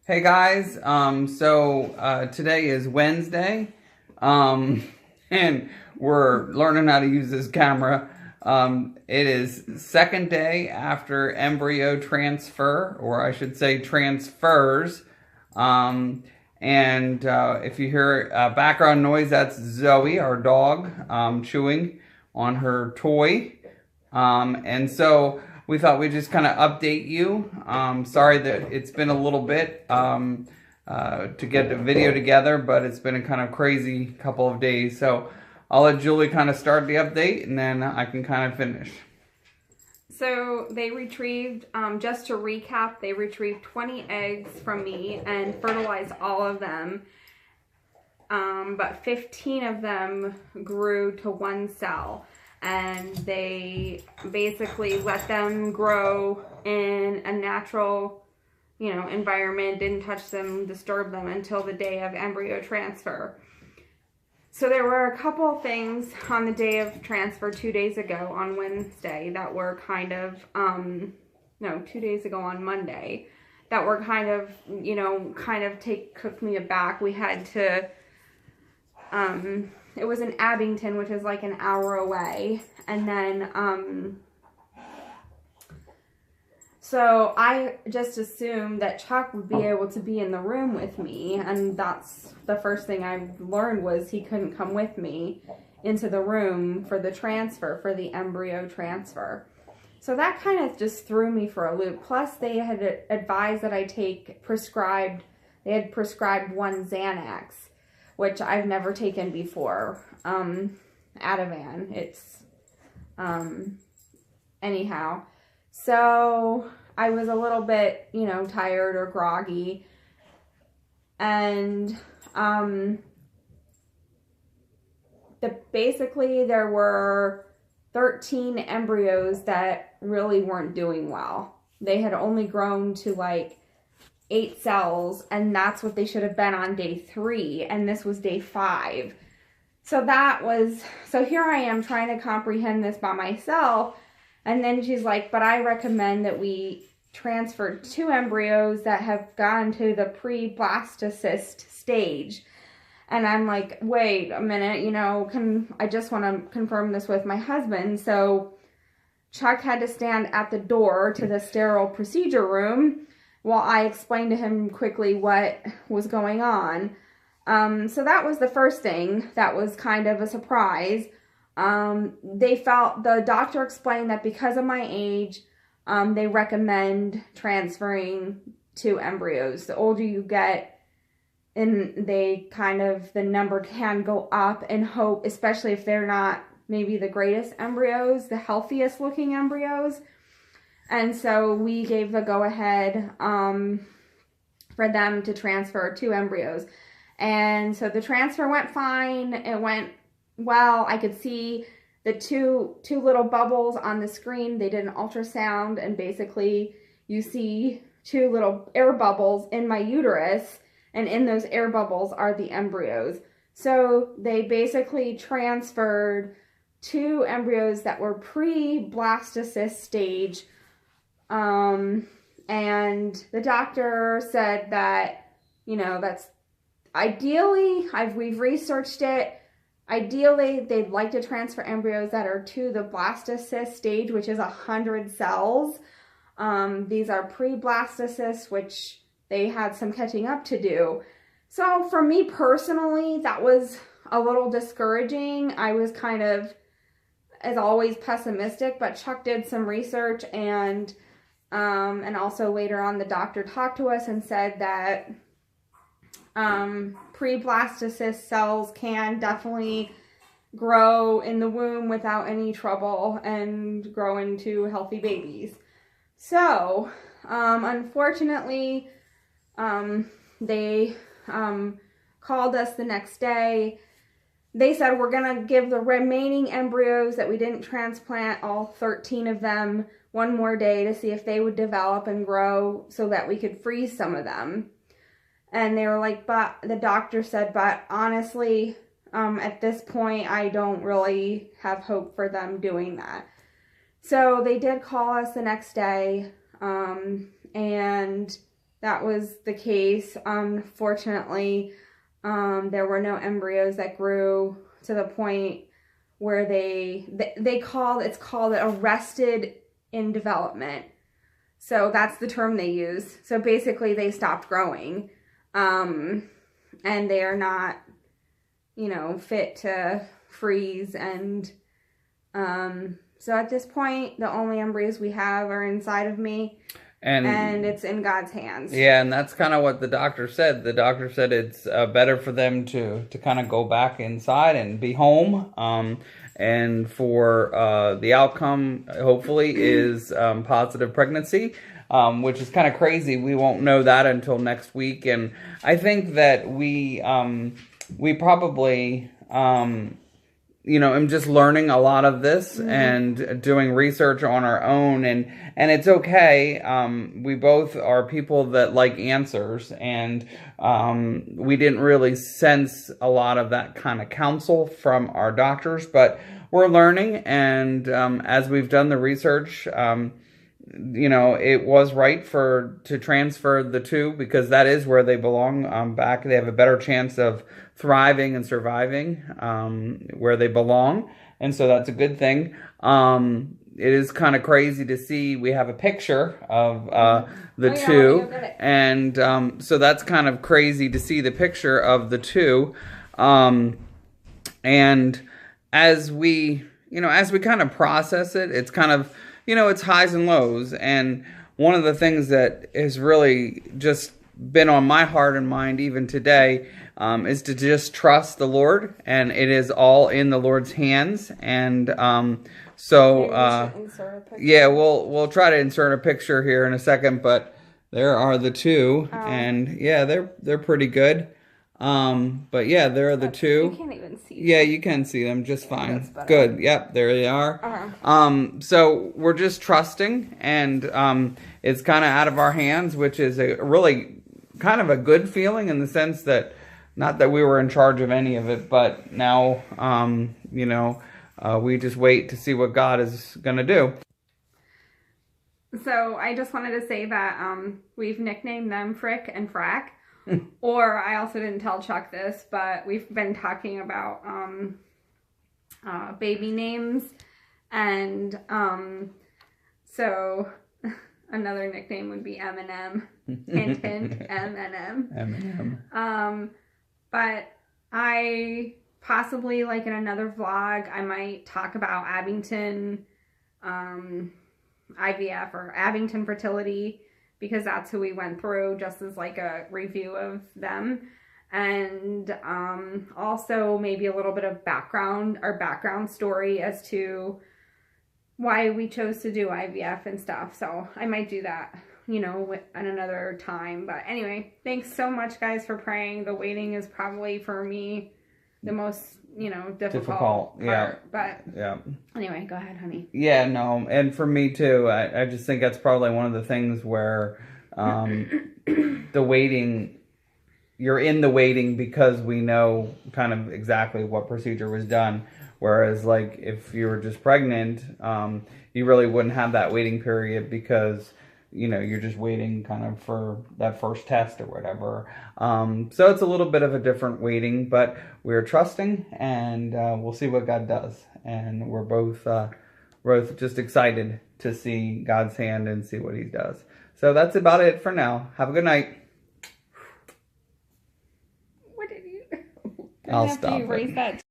Hey guys, today is Wednesday, and we're learning how to use this camera. It is second day after embryo transfer, or I should say transfers. If you hear background noise, that's Zoe, our dog, chewing on her toy. We thought we'd just kind of update you. Sorry that it's been a little bit to get the video together, but it's been a kind of crazy couple of days. So I'll let Julie kind of start the update, and then I can kind of finish. So they retrieved, just to recap, they retrieved 20 eggs from me and fertilized all of them. But 15 of them grew to one cell. And they basically let them grow in a natural, environment, didn't touch them, disturb them until the day of embryo transfer. So there were a couple things on the day of transfer 2 days ago on Wednesday that were kind of, 2 days ago on Monday, that were kind of, took me aback. We had to, it was in Abington, which is like an hour away. And then, so I just assumed that Chuck would be able to be in the room with me. And that's the first thing I learned, was he couldn't come with me into the room for the transfer, for the embryo transfer. So that kind of just threw me for a loop. Plus they had advised that I take they had prescribed one Xanax, which I've never taken before. Ativan. It's, anyhow. So I was a little bit, tired or groggy. And, basically there were 13 embryos that really weren't doing well. They had only grown to like 8 cells, and that's what they should have been on day 3, and this was day 5. So here I am trying to comprehend this by myself, and then she's like, but I recommend that we transfer 2 embryos that have gone to the pre-blastocyst stage. And I'm like, wait a minute, I just want to confirm this with my husband. So Chuck had to stand at the door to the sterile procedure room while I explained to him quickly what was going on. So that was the first thing that was kind of a surprise. The doctor explained that because of my age, they recommend transferring 2 embryos. The older you get, and the number can go up, and hope, especially if they're not maybe the greatest embryos, the healthiest looking embryos. And so we gave the go-ahead for them to transfer 2 embryos. And so the transfer went fine. It went well. I could see the two little bubbles on the screen. They did an ultrasound, and basically you see 2 little air bubbles in my uterus, and in those air bubbles are the embryos. So they basically transferred 2 embryos that were pre-blastocyst stage. And the doctor said that, that's ideally, we've researched it. Ideally, they'd like to transfer embryos that are to the blastocyst stage, which is 100 cells. These are pre-blastocyst, which they had some catching up to do. So for me personally, that was a little discouraging. I was kind of, as always, pessimistic, but Chuck did some research, and also later on the doctor talked to us and said that pre-blastocyst cells can definitely grow in the womb without any trouble and grow into healthy babies. So, unfortunately, they called us the next day. They said, we're going to give the remaining embryos that we didn't transplant, all 13 of them, one more day to see if they would develop and grow so that we could freeze some of them. And they were like, but the doctor said, but honestly, at this point, I don't really have hope for them doing that. So they did call us the next day, and that was the case. Fortunately, there were no embryos that grew to the point where it's called arrested in development. So that's the term they use. So basically they stopped growing. And they are not, fit to freeze. And so at this point, the only embryos we have are inside of me. And it's in God's hands. Yeah, and that's kind of what the doctor said. The doctor said it's better for them to kind of go back inside and be home. And for the outcome, hopefully, is positive pregnancy, which is kind of crazy. We won't know that until next week. And I think that we probably... I'm just learning a lot of this and doing research on our own, and it's okay. We both are people that like answers, and we didn't really sense a lot of that kind of counsel from our doctors, but we're learning, and as we've done the research, it was right to transfer the two, because that is where they belong back. They have a better chance of thriving and surviving where they belong, and so that's a good thing. It is kind of crazy to see. We have a picture of the two, and so that's kind of crazy to see the picture of the two. And as we kind of process it, it's kind of, it's highs and lows. And one of the things that has really just been on my heart and mind even today is to just trust the Lord, and it is all in the Lord's hands. And yeah, we'll try to insert a picture here in a second, but there are the two, and yeah, they're pretty good. But yeah, there are the two. You can't even see them. Yeah, you can see them just fine. Good. Yep, there they are. So we're just trusting, and it's kind of out of our hands, which is a really kind of a good feeling, in the sense that, not that we were in charge of any of it, but now, we just wait to see what God is going to do. So I just wanted to say that we've nicknamed them Frick and Frack. Or I also didn't tell Chuck this, but we've been talking about baby names. And so another nickname would be M&M. Hint, hint, M&M. M&M. But I possibly, like in another vlog, I might talk about Abington IVF or Abington Fertility, because that's who we went through, just as like a review of them. And also maybe a little bit of background story as to why we chose to do IVF and stuff. So I might do that, at another time. But anyway, thanks so much, guys, for praying. The waiting is probably, for me, the most, difficult part. Yeah. But yeah. Anyway, go ahead, honey. Yeah, no, and for me too, I just think that's probably one of the things where the waiting, you're in the waiting because we know kind of exactly what procedure was done. Whereas, like, if you were just pregnant, you really wouldn't have that waiting period, because you're just waiting kind of for that first test or whatever. So it's a little bit of a different waiting, but we're trusting, and we'll see what God does. And we're both just excited to see God's hand and see what he does. So that's about it for now. Have a good night. What did you... I'll stop it.